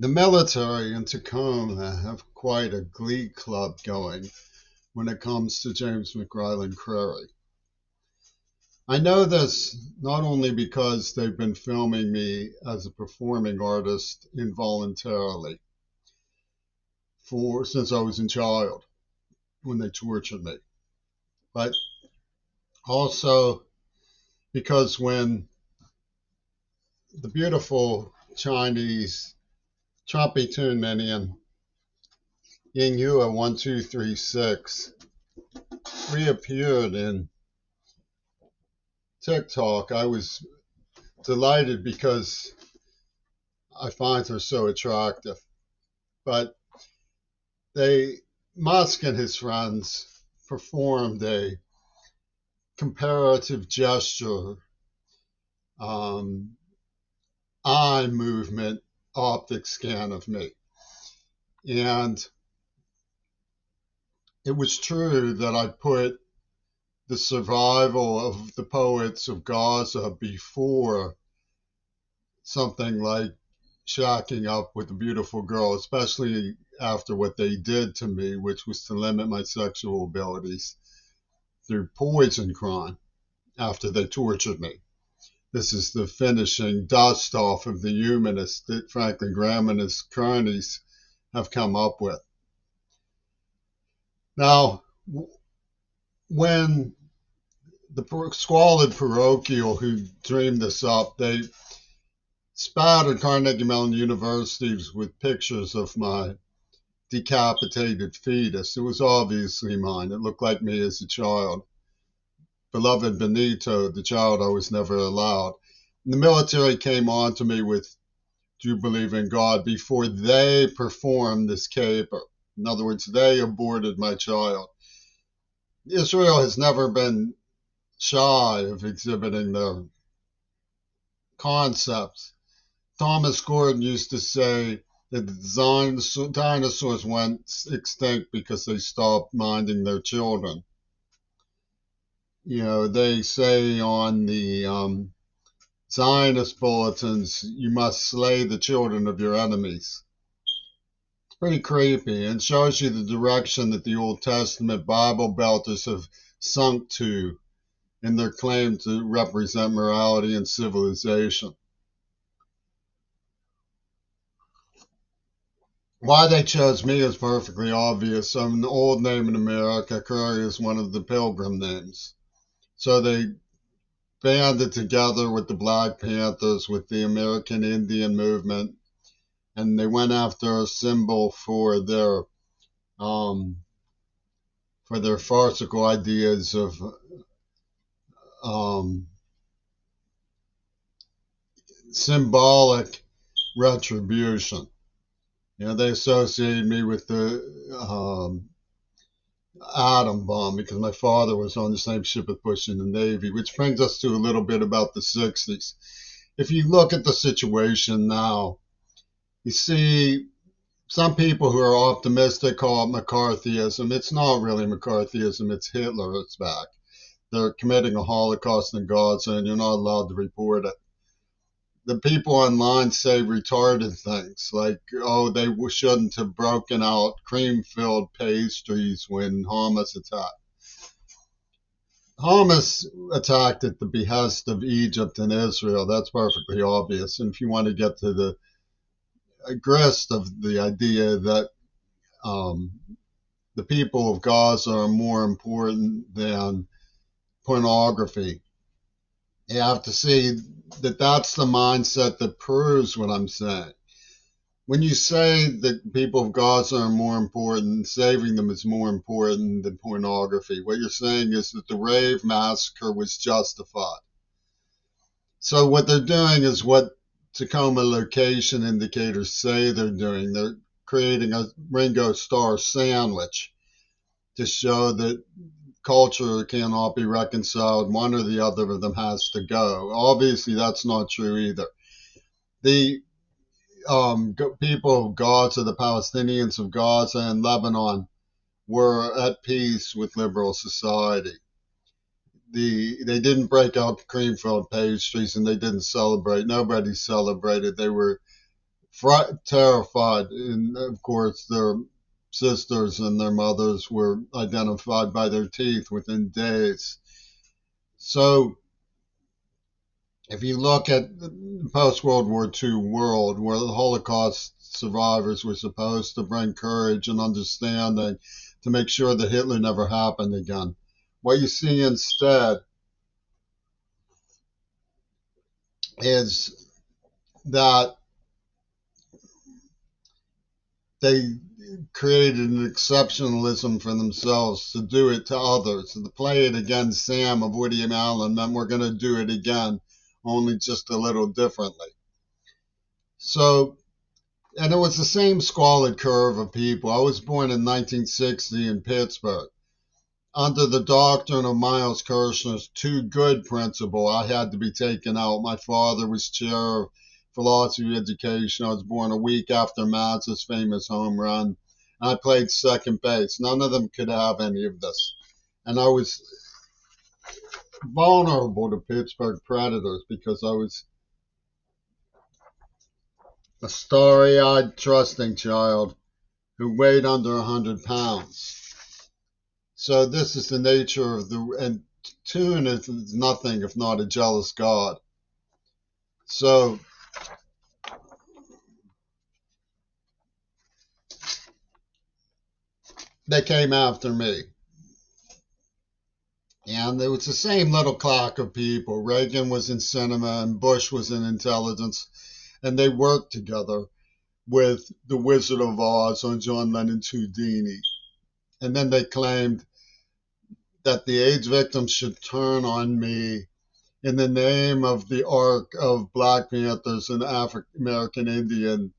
The military in Tacoma have quite a glee club going when it comes to James McRyland Crary. I know this not only because they've been filming me as a performing artist involuntarily for since I was a child when they tortured me, but also because when the beautiful Chinese choppy tune minion Ying Yue 1236 reappeared in TikTok, I was delighted because I find her so attractive. But Musk and his friends performed a comparative gesture, um, eye movement optic scan of me. And it was true that I put the survival of the poets of Gaza before something like shacking up with a beautiful girl, especially after what they did to me, which was to limit my sexual abilities through poison crime after they tortured me. This is the finishing dust off of the humanists that Franklin Graham and his cronies have come up with. Now, when the squalid parochial who dreamed this up, they spattered Carnegie Mellon universities with pictures of my decapitated fetus. It was obviously mine. It looked like me as a child. Beloved Benito, the child I was never allowed. The military came on to me with, "Do you believe in God?" before they performed this caper. In other words, they aborted my child. Israel has never been shy of exhibiting their concepts. Thomas Gordon used to say that the dinosaurs went extinct because they stopped minding their children. You know, they say on the Zionist bulletins, you must slay the children of your enemies. It's pretty creepy and shows you the direction that the Old Testament Bible belters have sunk to in their claim to represent morality and civilization. Why they chose me is perfectly obvious. I'm an old name in America. Curry is one of the pilgrim names. So they banded together with the Black Panthers, with the American Indian movement, and they went after a symbol um, for their farcical ideas of um, symbolic retribution. You know, they associated me with the atom bomb because my father was on the same ship as Bush in the Navy, which brings us to a little bit about the 60s. If you look at the situation now, you see some people who are optimistic call it McCarthyism. It's not really McCarthyism, it's Hitler that's back. They're committing a Holocaust in Gaza and you're not allowed to report it. The people online say retarded things like, oh, they shouldn't have broken out cream-filled pastries when Hamas attacked. Hamas attacked at the behest of Egypt and Israel. That's perfectly obvious. And if you want to get to the grist of the idea that the people of Gaza are more important than pornography, you have to see that that's the mindset that proves what I'm saying. When you say that people of Gaza are more important, saving them is more important than pornography, what you're saying is that the rave massacre was justified. So what they're doing is what Tacoma location indicators say they're doing. They're creating a Ringo Starr sandwich to show that culture cannot be reconciled. One or the other of them has to go. Obviously, that's not true either. The people of Gaza, the Palestinians of Gaza and Lebanon, were at peace with liberal society. They didn't break out cream-filled pastries and they didn't celebrate. Nobody celebrated. They were terrified. And of course, their sisters and their mothers were identified by their teeth within days. So if you look at the post World War II world, where the Holocaust survivors were supposed to bring courage and understanding to make sure that Hitler never happened again, what you see instead is that they created an exceptionalism for themselves to do it to others. To play it against Sam of Woody Allen meant we're going to do it again, only just a little differently. So, and it was the same squalid curve of people. I was born in 1960 in Pittsburgh. Under the doctrine of Miles Kirshner's too good principle, I had to be taken out. My father was chair of philosophy education. I was born a week after Matz's famous home run. And I played second base. None of them could have any of this. And I was vulnerable to Pittsburgh predators because I was a starry-eyed, trusting child who weighed under 100 pounds. So this is the nature of the, and Tune is nothing if not a jealous God. So they came after me. And it was the same little clock of people. Reagan was in cinema and Bush was in intelligence. And they worked together with The Wizard of Oz on John Lennon's Houdini. And then they claimed that the AIDS victims should turn on me in the name of the arc of Black Panthers and African American Indian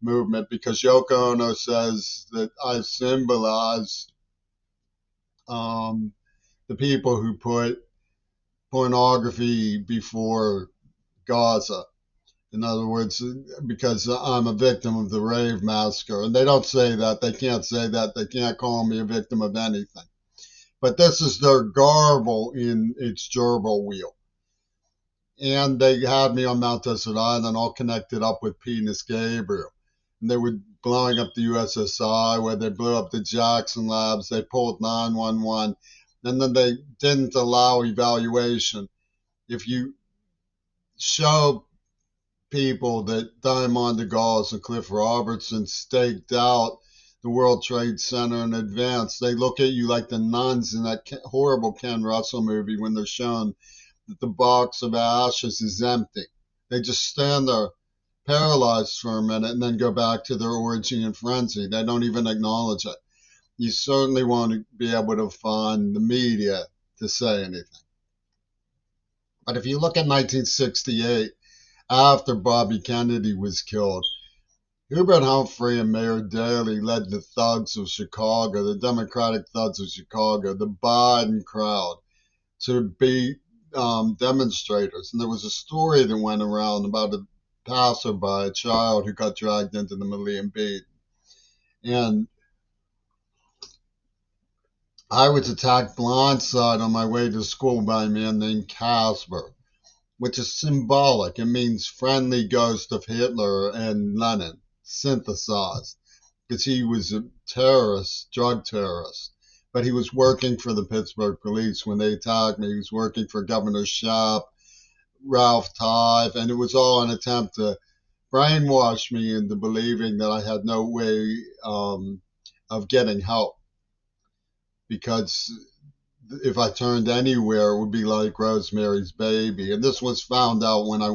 movement, because Yoko Ono says that I've symbolized the people who put pornography before Gaza. In other words, because I'm a victim of the rave massacre. And they don't say that. They can't say that. They can't call me a victim of anything. But this is their garble in its gerbil wheel. And they had me on Mount Desert Island all connected up with Penis Gabriel. And they were blowing up the USSI, where they blew up the Jackson Labs. They pulled 911. And then they didn't allow evaluation. If you show people that Diamond DeGaulle and Cliff Robertson staked out the World Trade Center in advance, they look at you like the nuns in that horrible Ken Russell movie when they're shown that the box of ashes is empty. They just stand there paralyzed for a minute and then go back to their orgy and frenzy. They don't even acknowledge it. You certainly won't be able to find the media to say anything. But if you look at 1968, after Bobby Kennedy was killed, Hubert Humphrey and Mayor Daley led the thugs of Chicago, the Democratic thugs of Chicago, the Biden crowd, to beat demonstrators. And there was a story that went around about a passerby, a child who got dragged into the melee and beat. And I was attacked blindside on my way to school by a man named Casper, which is symbolic. It means friendly ghost of Hitler and Lenin, synthesized, because he was a terrorist, drug terrorist. But he was working for the Pittsburgh police when they attacked me. He was working for Governor Schaap, Ralph Tive, and it was all an attempt to brainwash me into believing that I had no way of getting help. Because if I turned anywhere, it would be like Rosemary's Baby. And this was found out when I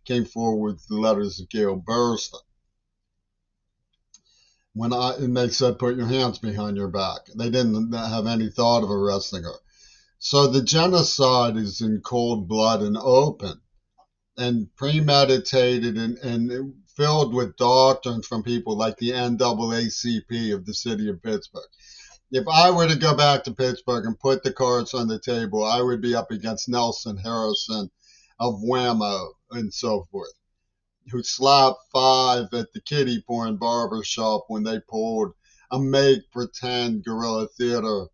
came forward with the letters of Gail Burstyn. And they said, put your hands behind your back. They didn't have any thought of arresting her. So the genocide is in cold blood and open and premeditated and filled with doctrine from people like the NAACP of the city of Pittsburgh. If I were to go back to Pittsburgh and put the cards on the table, I would be up against Nelson Harrison of Whammo and so forth, who slapped 5 at the kiddie porn barber shop when they pulled a make-pretend guerrilla theater,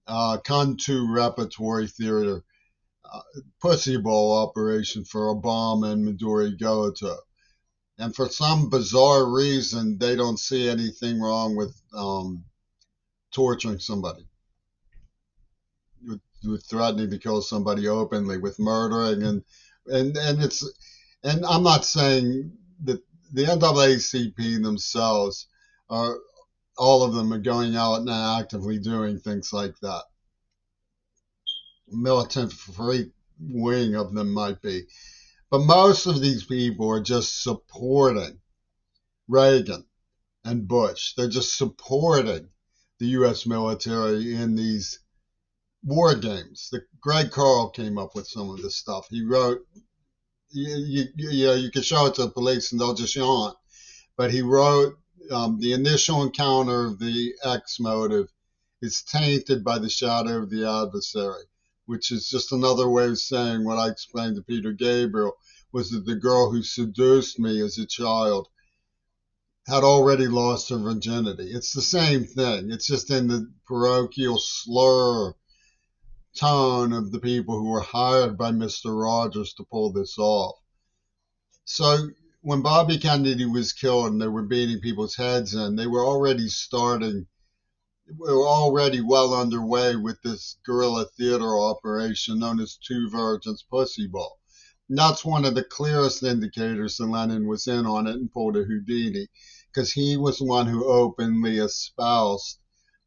Kuntu repertory theater, pussy bowl operation for Obama and Midori Goto. And for some bizarre reason, they don't see anything wrong with torturing somebody, with threatening to kill somebody openly, with murdering, and it's, and I'm not saying that the NAACP themselves are, all of them are going out and actively doing things like that. Militant free wing of them might be, but most of these people are just supporting Reagan and Bush. They're just supporting the U.S. military in these war games. Greg Carl came up with some of this stuff. He wrote, you can show it to the police and they'll just yawn. But he wrote, the initial encounter of the X motive is tainted by the shadow of the adversary, which is just another way of saying what I explained to Peter Gabriel, was that the girl who seduced me as a child had already lost her virginity. It's the same thing. It's just in the parochial slur tone of the people who were hired by Mr. Rogers to pull this off. So when Bobby Kennedy was killed and they were beating people's heads in, they were already well underway with this guerrilla theater operation known as Two Virgins Pussy Ball. And that's one of the clearest indicators that Lenin was in on it and pulled a Houdini, because he was the one who openly espoused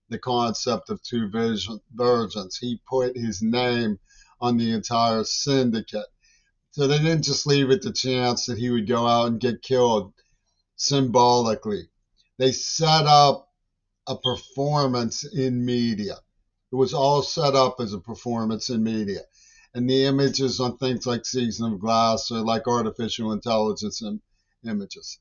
the concept of two virgins. He put his name on the entire syndicate. So they didn't just leave it to chance that he would go out and get killed symbolically. They set up a performance in media. It was all set up as a performance in media. And the images on things like Season of Glass are like artificial intelligence images.